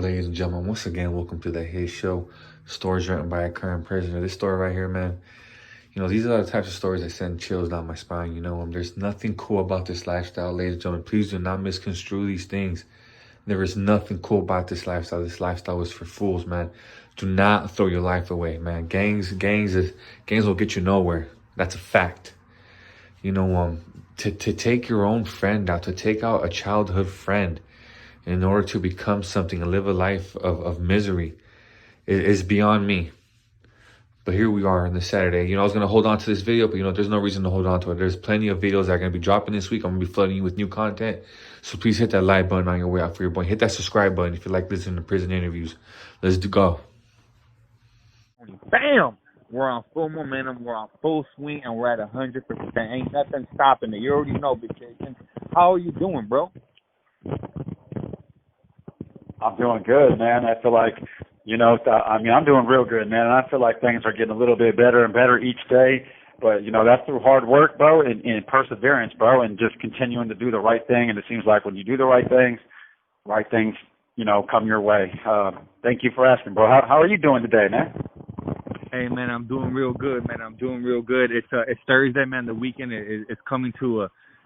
ladies and gentlemen. Once again, welcome to the His Show. Stories written by a current prisoner. This story right here, man. These are the types of stories that send chills down my spine. There's nothing cool about this lifestyle, ladies and gentlemen. Please do not misconstrue these things. There is nothing cool about this lifestyle. This lifestyle is for fools, man. Do not throw your life away, man. Gangs will get you nowhere. That's a fact. To take your own friend out, to take out a childhood friend in order to become something and live a life of misery is beyond me. But here we are on this Saturday. I was going to hold on to this video, but there's no reason to hold on to it. There's plenty of videos that are going to be dropping this week. I'm going to be flooding you with new content. So please hit that like button on your way out for your boy. Hit that subscribe button if you like listening to prison interviews. Let's go. Bam! We're on full momentum. We're on full swing, and we're at 100%. Ain't nothing stopping it. You already know, Big Jason. How are you doing, bro? I'm doing good, man. I feel like, I'm doing real good, man. And I feel like things are getting a little bit better and better each day. But, that's through hard work, bro, and perseverance, bro, and just continuing to do the right thing. And it seems like when you do the right things, come your way. Thank you for asking, bro. How are you doing today, man? Hey, man, I'm doing real good, man. I'm doing real good. It's Thursday, man. The weekend is coming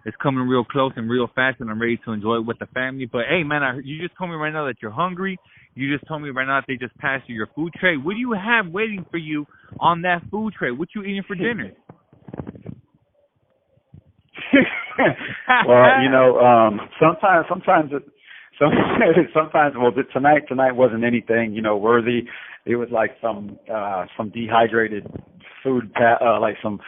it's coming real close and real fast, and I'm ready to enjoy it with the family. But, hey, man, you just told me right now that you're hungry. You just told me right now that they just passed you your food tray. What do you have waiting for you on that food tray? What you eating for dinner? Well, sometimes. Well, tonight wasn't anything worthy. It was like some dehydrated food, like some.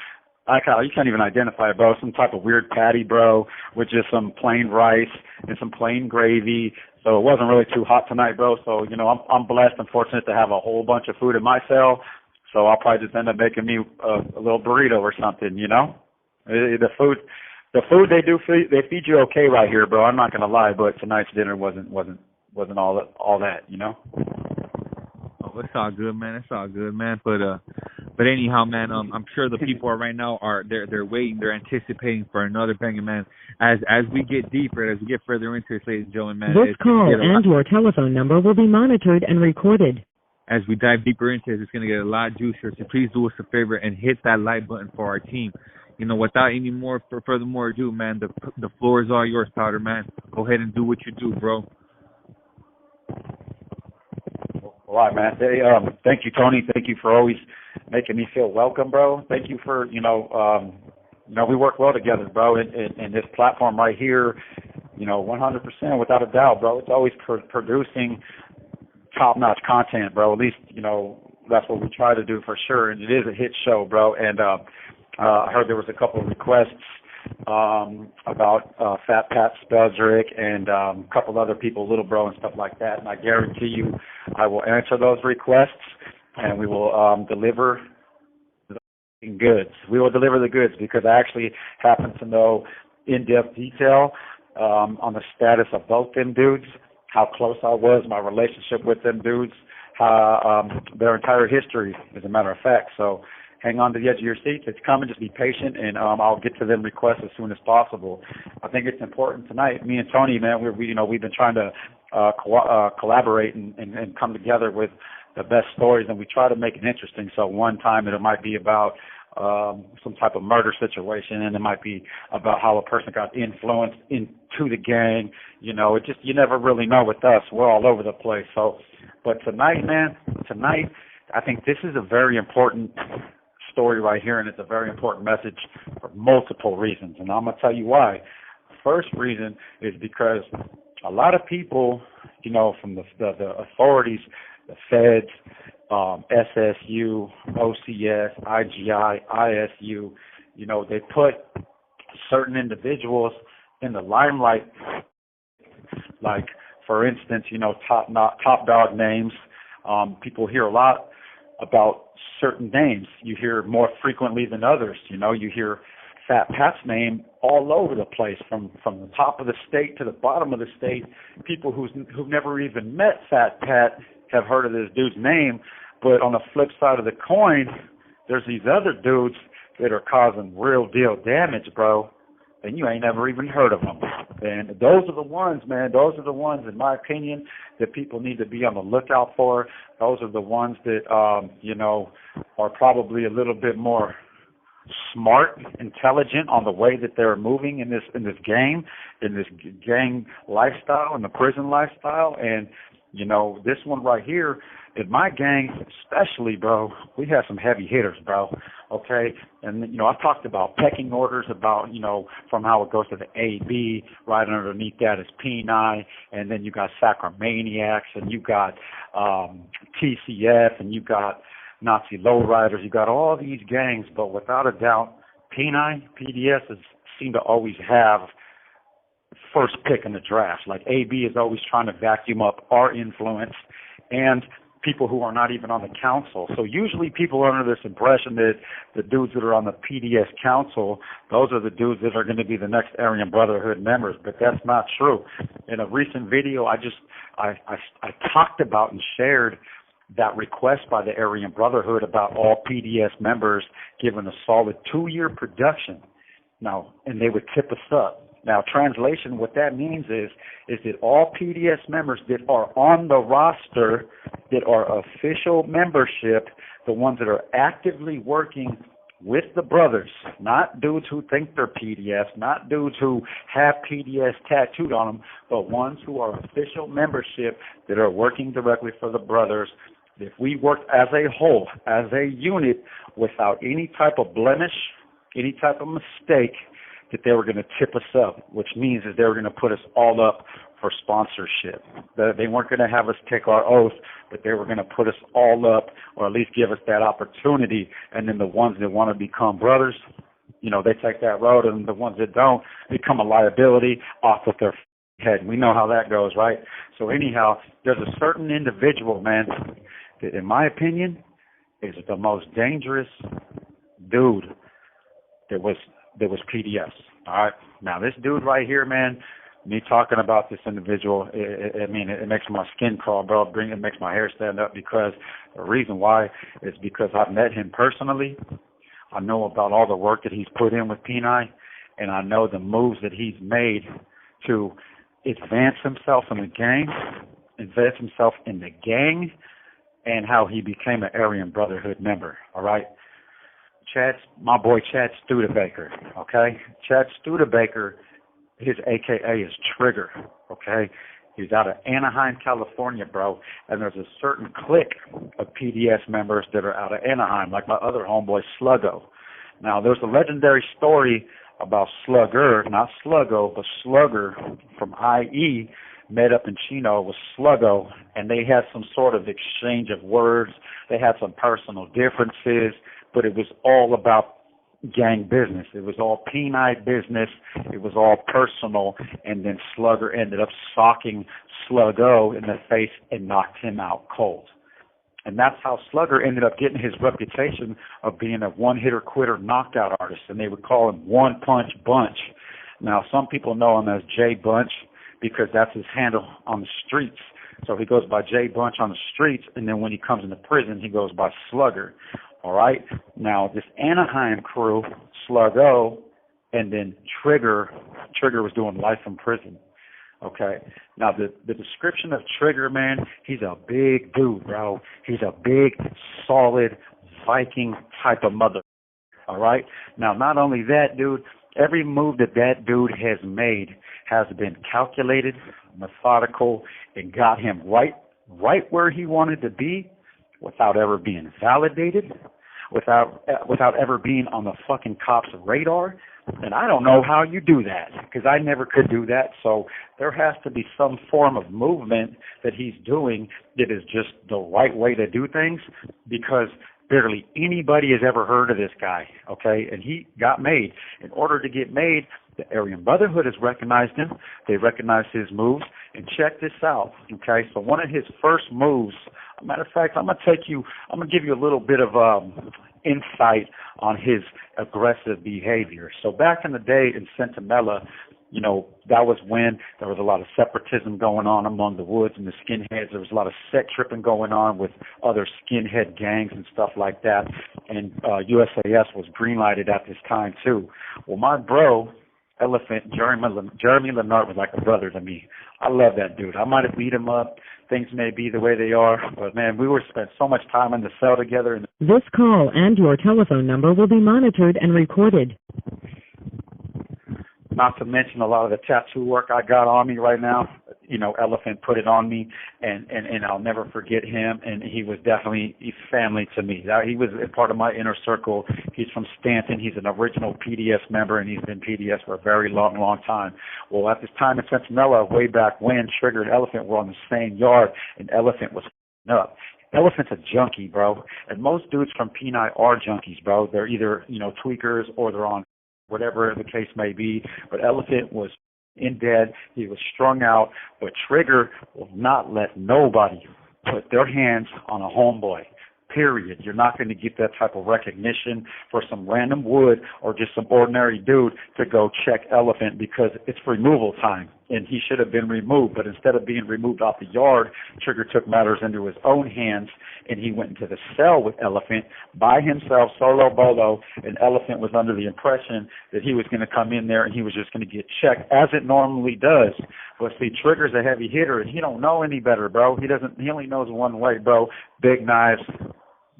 You can't even identify it, bro. Some type of weird patty, bro, with just some plain rice and some plain gravy. So it wasn't really too hot tonight, bro. So, I'm blessed and fortunate to have a whole bunch of food in my cell. So I'll probably just end up making me a little burrito or something, The food they feed you okay right here, bro. I'm not gonna lie, but tonight's dinner wasn't all that. Oh, it's all good, man. It's all good, man. But anyhow, man, I'm sure the people right now they're waiting, they're anticipating for another banger, man. As we get deeper, as we get further into this, ladies and gentlemen, man. This call and your telephone number will be monitored and recorded. As we dive deeper into this, it's gonna get a lot juicier. So please do us a favor and hit that like button for our team. Without any more furthermore ado, man, the floor is all yours, Powder, man. Go ahead and do what you do, bro. All right, man. Thank you, Tony. Thank you for always making me feel welcome, bro. Thank you for, we work well together, bro. And this platform right here, 100% without a doubt, bro. It's always producing top-notch content, bro. At least, that's what we try to do for sure. And it is a hit show, bro. And I heard there was a couple of requests about Fat Pat Spelzerick and a couple other people, Little Bro and stuff like that. And I guarantee you I will answer those requests, and we will deliver the goods. We will deliver the goods because I actually happen to know in-depth detail on the status of both them dudes, how close I was, my relationship with them dudes, their entire history, as a matter of fact. So hang on to the edge of your seats. It's coming. Just be patient, and I'll get to them requests as soon as possible. I think it's important tonight. Me and Tony, man, we've been trying to collaborate and come together with the best stories, and we try to make it interesting. So one time it might be about some type of murder situation, and it might be about how a person got influenced into the gang. You never really know with us. We're all over the place. So, but tonight, man, I think this is a very important story right here, and it's a very important message for multiple reasons, and I'm going to tell you why. First reason is because a lot of people, from the authorities, the feds, SSU, OCS, IGI, ISU, they put certain individuals in the limelight, like, for instance, top dog names. People hear a lot about certain names. You hear more frequently than others. You hear Fat Pat's name all over the place, from the top of the state to the bottom of the state. People who've never even met Fat Pat have heard of this dude's name. But on the flip side of the coin, there's these other dudes that are causing real deal damage, bro. and you ain't never even heard of them. And those are the ones, man, those are the ones, in my opinion, that people need to be on the lookout for. Those are the ones that, you know, are probably a little bit more smart, intelligent on the way that they're moving in this gang lifestyle, in the prison lifestyle. And, you know, this one right here, in my gang especially, bro, we have some heavy hitters, bro, okay? And, you know, I've talked about pecking orders, about, you know, from how it goes to the AB, right underneath that is P9, and then you got Sacramaniacs, and you got TCF, and you got Nazi lowriders, you got all these gangs, but without a doubt, P9, PDS seem to always have first pick in the draft. Like AB is always trying to vacuum up our influence and people who are not even on the council. So usually people are under this impression that the dudes that are on the PDS council, those are the dudes that are going to be the next Aryan Brotherhood members, but that's not true. In a recent video, I talked about and shared that request by the Aryan Brotherhood about all PDS members given a solid 2-year production. Now, and they would tip us up. Now, translation, what that means is that all PDS members that are on the roster, that are official membership, the ones that are actively working with the brothers, not dudes who think they're PDS, not dudes who have PDS tattooed on them, but ones who are official membership that are working directly for the brothers. If we worked as a whole, as a unit, without any type of blemish, any type of mistake, that they were going to tip us up, which means that they were going to put us all up for sponsorship. They weren't going to have us take our oath, but they were going to put us all up, or at least give us that opportunity. And then the ones that want to become brothers, you know, they take that road, and the ones that don't become a liability off with their head. We know how that goes, right? So anyhow, there's a certain individual, man, that in my opinion is the most dangerous dude that was PDS. All right. Now this dude right here, man, me talking about this individual, it makes my skin crawl, bro. It makes my hair stand up, because the reason why is because I've met him personally. I know about all the work that he's put in with P9, and I know the moves that he's made to advance himself in the gang, and how he became an Aryan Brotherhood member. All right. My boy Chad Studebaker, okay? Chad Studebaker, his AKA is Trigger, okay? He's out of Anaheim, California, bro, and there's a certain clique of PDS members that are out of Anaheim, like my other homeboy Sluggo. Now, there's a legendary story about Slugger, not Sluggo, but Slugger from IE, met up in Chino with Sluggo, and they had some sort of exchange of words. They had some personal differences, but it was all about gang business. It was all P9 business. It was all personal. And then Slugger ended up socking Sluggo in the face and knocked him out cold. And that's how Slugger ended up getting his reputation of being a one-hitter quitter knockout artist. And they would call him One Punch Bunch. Now, some people know him as J Bunch because that's his handle on the streets. So he goes by J Bunch on the streets, and then when he comes into prison, he goes by Slugger. All right? Now, this Anaheim crew, Sluggo, and then Trigger was doing life in prison. Okay? Now, the description of Trigger, man, he's a big dude, bro. He's a big, solid Viking type of mother. All right? Now, not only that, dude, every move that dude has made has been calculated, methodical, and got him right where he wanted to be without ever being validated, without ever being on the fucking cops' radar. And I don't know how you do that, because I never could do that. So there has to be some form of movement that he's doing that is just the right way to do things, because barely anybody has ever heard of this guy, okay? And he got made. In order to get made, the Aryan Brotherhood has recognized him. They recognize his moves. And check this out, okay? So one of his first moves, matter of fact, I'm going to give you a little bit of insight on his aggressive behavior. So back in the day in Centinela, you know, that was when there was a lot of separatism going on among the Woods and the skinheads. There was a lot of set tripping going on with other skinhead gangs and stuff like that. And USAS was green-lighted at this time, too. Well, my bro, Elephant, Jeremy Lennart was like a brother to me. I love that dude. I might have beat him up. Things may be the way they are, but man, we were spent so much time in the cell together. And This call and your telephone number will be monitored and recorded. not to mention a lot of the tattoo work I got on me right now. You know, Elephant put it on me, and I'll never forget him. And he was definitely family to me. He was a part of my inner circle. He's from Stanton. He's an original PDS member, and he's been PDS for a very long, long time. Well, at this time in Centinela, way back when, Trigger and Elephant were on the same yard, and Elephant was up. Elephant's a junkie, bro. And most dudes from Peni are junkies, bro. They're either, you know, tweakers or they're on whatever the case may be. But Elephant was in dead. He was strung out. But Trigger will not let nobody put their hands on a homeboy. Period. You're not going to get that type of recognition for some random wood or just some ordinary dude to go check Elephant because it's removal time and he should have been removed. But instead of being removed off the yard, Trigger took matters into his own hands and he went into the cell with Elephant by himself, solo bolo, and Elephant was under the impression that he was going to come in there and he was just going to get checked as it normally does. But see, Trigger's a heavy hitter and he don't know any better, bro. He only knows one way, bro. Big knives,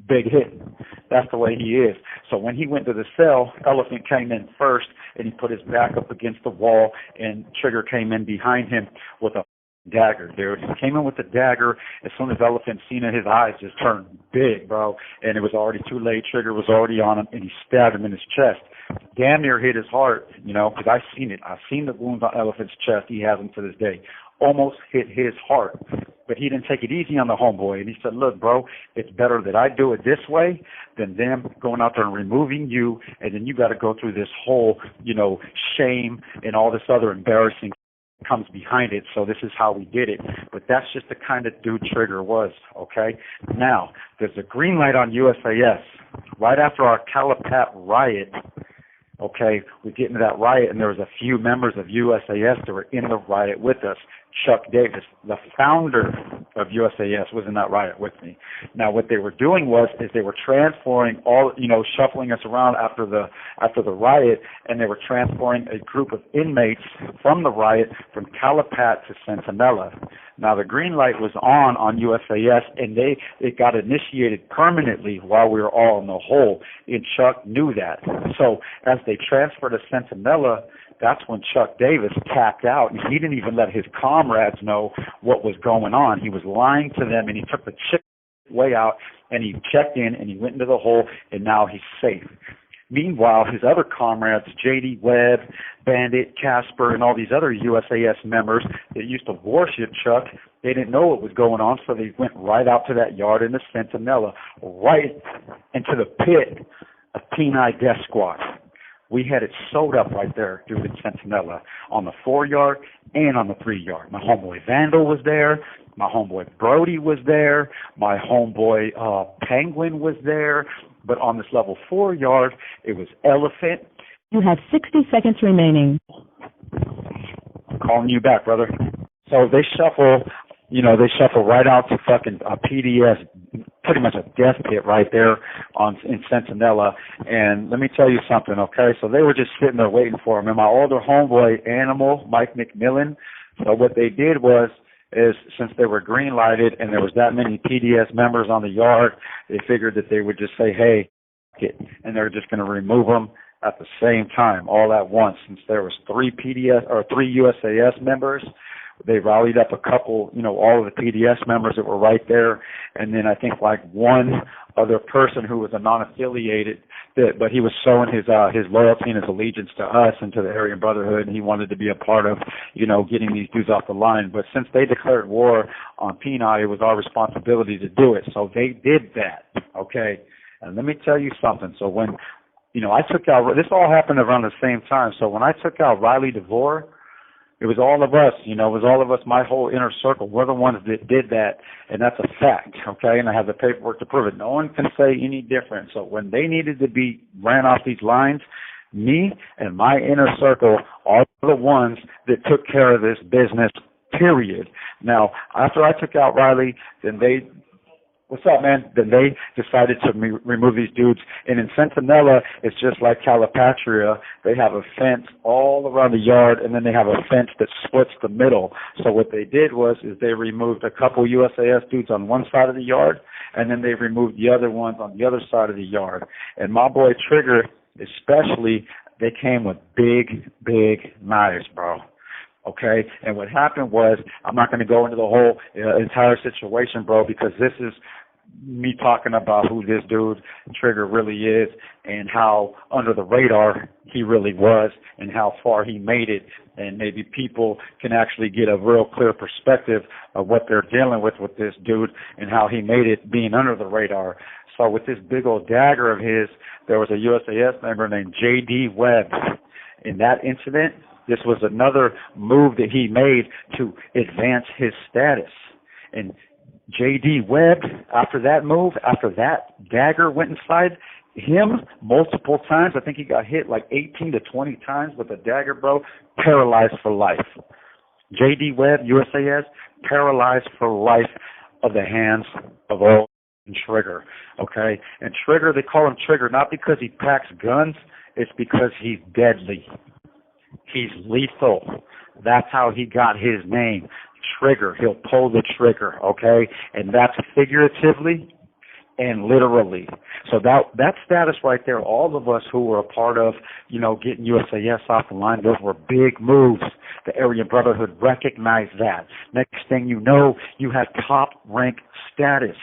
big hit. That's the way he is. So when he went to the cell, Elephant came in first, and he put his back up against the wall, and Trigger came in behind him with a dagger, dude. He came in with the dagger. As soon as Elephant seen it, his eyes just turned big, bro, and it was already too late. Trigger was already on him, and he stabbed him in his chest. Damn near hit his heart, you know, because I've seen it. I've seen the wounds on Elephant's chest. He has them to this day. Almost hit his heart. But he didn't take it easy on the homeboy. And he said, look, bro, it's better that I do it this way than them going out there and removing you, and then you got to go through this whole, you know, shame and all this other embarrassing comes behind it. So this is how we did it. But that's just the kind of dude Trigger was, okay? Now, there's a green light on USAS. Right after our Calapat riot, okay, we get into that riot, and there was a few members of USAS that were in the riot with us. Chuck Davis, the founder of USAS, was in that riot with me. Now, what they were doing is they were transferring all, you know, shuffling us around after the riot, and they were transferring a group of inmates from the riot from Calapat to Centinela. Now, the green light was on USAS, and it got initiated permanently while we were all in the hole, and Chuck knew that. So as they transferred to Centinela, that's when Chuck Davis tapped out, and he didn't even let his comrades know what was going on. He was lying to them, and he took the chick way out, and he checked in, and he went into the hole, and now he's safe. Meanwhile, his other comrades, J.D. Webb, Bandit, Casper, and all these other USAS members that used to worship Chuck, they didn't know what was going on, so they went right out to that yard in the Centinela, right into the pit of Peni Death Squad. We had it sewed up right there, dude, in Centinela, on the 4-yard and on the 3-yard. My homeboy Vandal was there. My homeboy Brody was there. My homeboy Penguin was there. But on this level 4-yard, it was Elephant. You have 60 seconds remaining. I'm calling you back, brother. So they shuffle right out to fucking a PDS, pretty much a death pit right there in Centinela. And let me tell you something, okay? So they were just sitting there waiting for him. And my older homeboy, Animal, Mike McMillan, so what they did is since they were green lighted and there was that many PDS members on the yard, they figured that they would just say, hey, and they're just going to remove them at the same time, all at once. Since there was 3 USAS members, they rallied up a couple, you know, all of the PDS members that were right there, and then I think like one other person who was a non-affiliated, but he was showing his loyalty and his allegiance to us and to the Aryan Brotherhood, and he wanted to be a part of, you know, getting these dudes off the line. But since they declared war on Peni, it was our responsibility to do it. So they did that, okay? And let me tell you something. So when, you know, I took out, this all happened around the same time. So when I took out Riley DeVore, it was all of us, you know, it was all of us, my whole inner circle. We're the ones that did that, and that's a fact, okay? And I have the paperwork to prove it. No one can say any different. So when they needed to be ran off these lines, me and my inner circle are the ones that took care of this business, period. Now, after I took out Riley, then they What's up, man? Then they decided to remove these dudes. And in Centinela, it's just like Calipatria. They have a fence all around the yard, and then they have a fence that splits the middle. So what they did is they removed a couple USAS dudes on one side of the yard, and then they removed the other ones on the other side of the yard. And my boy Trigger, especially, they came with big, big knives, bro. Okay, and what happened was, I'm not going to go into the whole entire situation, bro, because this is me talking about who this dude Trigger really is and how under the radar he really was and how far he made it, and maybe people can actually get a real clear perspective of what they're dealing with this dude and how he made it being under the radar. So with this big old dagger of his, there was a USAS member named J.D. Webb. In that incident, this was another move that he made to advance his status. And J.D. Webb, after that move, after that dagger went inside him multiple times, I think he got hit like 18 to 20 times with a dagger, bro, paralyzed for life. J.D. Webb, USAS, paralyzed for life of the hands of all Trigger, okay? And Trigger, they call him Trigger not because he packs guns, it's because he's deadly. He's lethal. That's how he got his name, Trigger. He'll pull the trigger, okay? And that's figuratively and literally. So that status right there, all of us who were a part of, getting USAS off the line, those were big moves. The Aryan Brotherhood recognized that. Next thing you know, you had top rank status.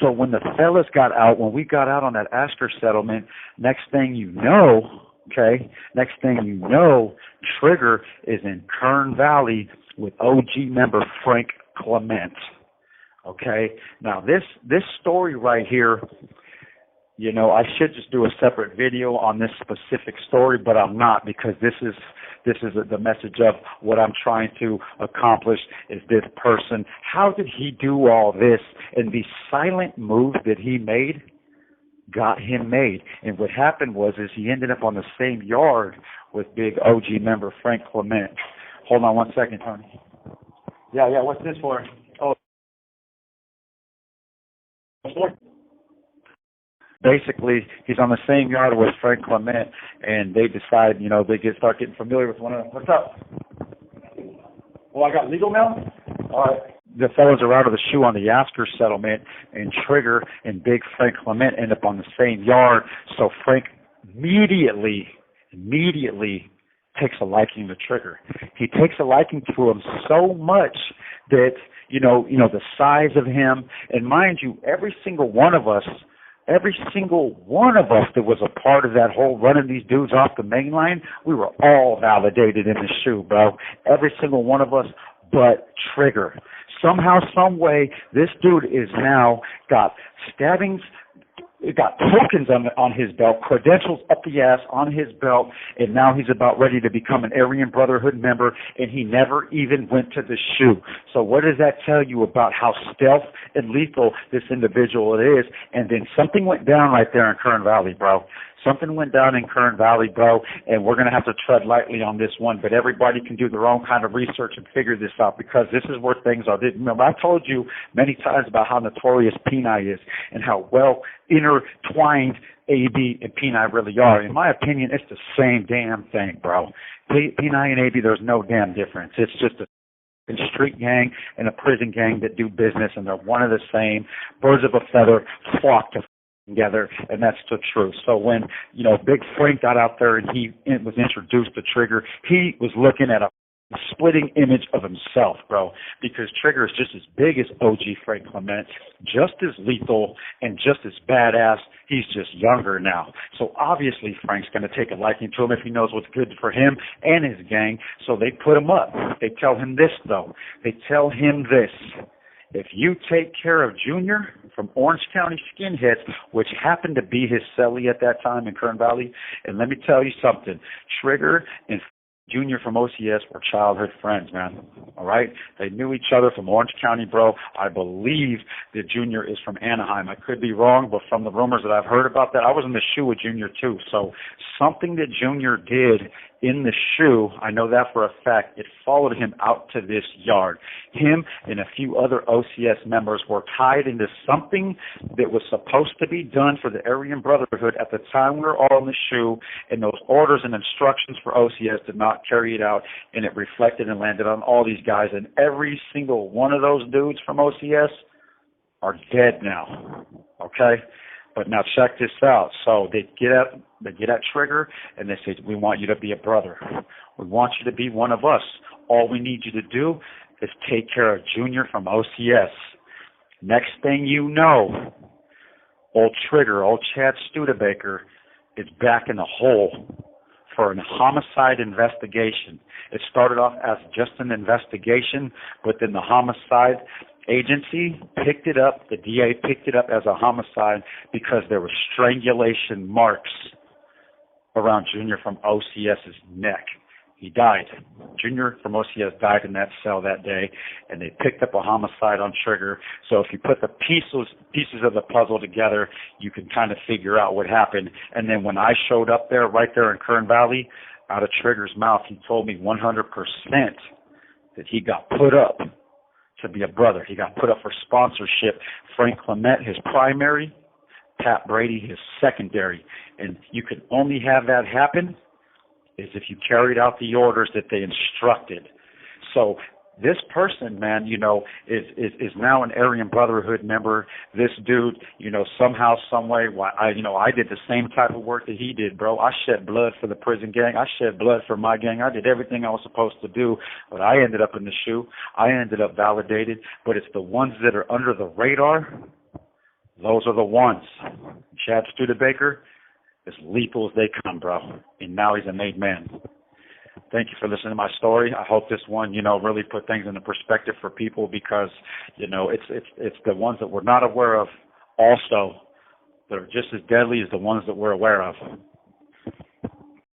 So when the fellas got out, when we got out on that Asker settlement, next thing you know, Trigger is in Kern Valley with OG member Frank Clement. Okay? Now this story right here, I should just do a separate video on this specific story, but I'm not, because this is the message of what I'm trying to accomplish is this person. How did he do all this? And the silent moves that he made got him made. And what happened is he ended up on the same yard with big OG member Frank Clement. Hold on one second, Tony. Yeah, what's this for? Oh, basically, he's on the same yard with Frank Clement, and they decide, they start getting familiar with one another. What's up? Well, I got legal now? All right. The fellows are out of the shoe on the Asker settlement, and Trigger and big Frank Clement end up on the same yard. So Frank immediately takes a liking to Trigger. He takes a liking to him so much that, the size of him, and mind you, every single one of us that was a part of that whole running these dudes off the main line, we were all validated in the shoe, bro. Every single one of us but Trigger. Somehow, some way, this dude is now got stabbings, got tokens on his belt, credentials up the ass on his belt, and now he's about ready to become an Aryan Brotherhood member, and he never even went to the shoe. So what does that tell you about how stealth and lethal this individual is? And then something went down right there in Kern Valley, bro. Something went down in Kern Valley, bro, and we're going to have to tread lightly on this one, but everybody can do their own kind of research and figure this out, because this is where things are. Remember, I told you many times about how notorious Peni is and how well intertwined AB and Peni really are. In my opinion, it's the same damn thing, bro. Peni and AB, there's no damn difference. It's just a street gang and a prison gang that do business, and they're one of the same. Birds of a feather flock together, and that's the truth. So when, Big Frank got out there and he was introduced to Trigger, he was looking at a splitting image of himself, bro, because Trigger is just as big as OG Frank Clement, just as lethal and just as badass. He's just younger now. So obviously Frank's going to take a liking to him if he knows what's good for him and his gang. So they put him up. They tell him this, though. They tell him this. If you take care of Junior from Orange County Skinheads, which happened to be his cellie at that time in Kern Valley, and let me tell you something, Trigger and Junior from OCS were childhood friends, man. All right? They knew each other from Orange County, bro. I believe that Junior is from Anaheim. I could be wrong, but from the rumors that I've heard about that, I was in the shoe with Junior too. So something that Junior did in the shoe, I know that for a fact, it followed him out to this yard. Him and a few other OCS members were tied into something that was supposed to be done for the Aryan Brotherhood at the time we were all in the shoe, and those orders and instructions for OCS did not carry it out, and it reflected and landed on all these guys, and every single one of those dudes from OCS are dead now, okay? But now check this out. So they get at Trigger, and they say, we want you to be a brother. We want you to be one of us. All we need you to do is take care of Junior from OCS. Next thing you know, old Trigger, old Chad Studebaker, is back in the hole for a homicide investigation. It started off as just an investigation, but then the homicide agency picked it up, the DA picked it up as a homicide because there were strangulation marks around Junior from OCS's neck. He died. Junior from OCS died in that cell that day, and they picked up a homicide on Trigger. So if you put the pieces of the puzzle together, you can kind of figure out what happened. And then when I showed up there, right there in Kern Valley, out of Trigger's mouth, he told me 100% that he got put up to be a brother. He got put up for sponsorship. Frank Clement, his primary, Pat Brady, his secondary. And you can only have that happen is if you carried out the orders that they instructed. So this person, man, you know, is now an Aryan Brotherhood member. This dude, you know, somehow, some way, I did the same type of work that he did, bro. I shed blood for the prison gang. I shed blood for my gang. I did everything I was supposed to do, but I ended up in the shoe. I ended up validated, but it's the ones that are under the radar. Those are the ones. Chad Studebaker, as lethal as they come, bro. And now he's a made man. Thank you for listening to my story. I hope this one, you know, really put things into perspective for people because, you know, it's the ones that we're not aware of also that are just as deadly as the ones that we're aware of.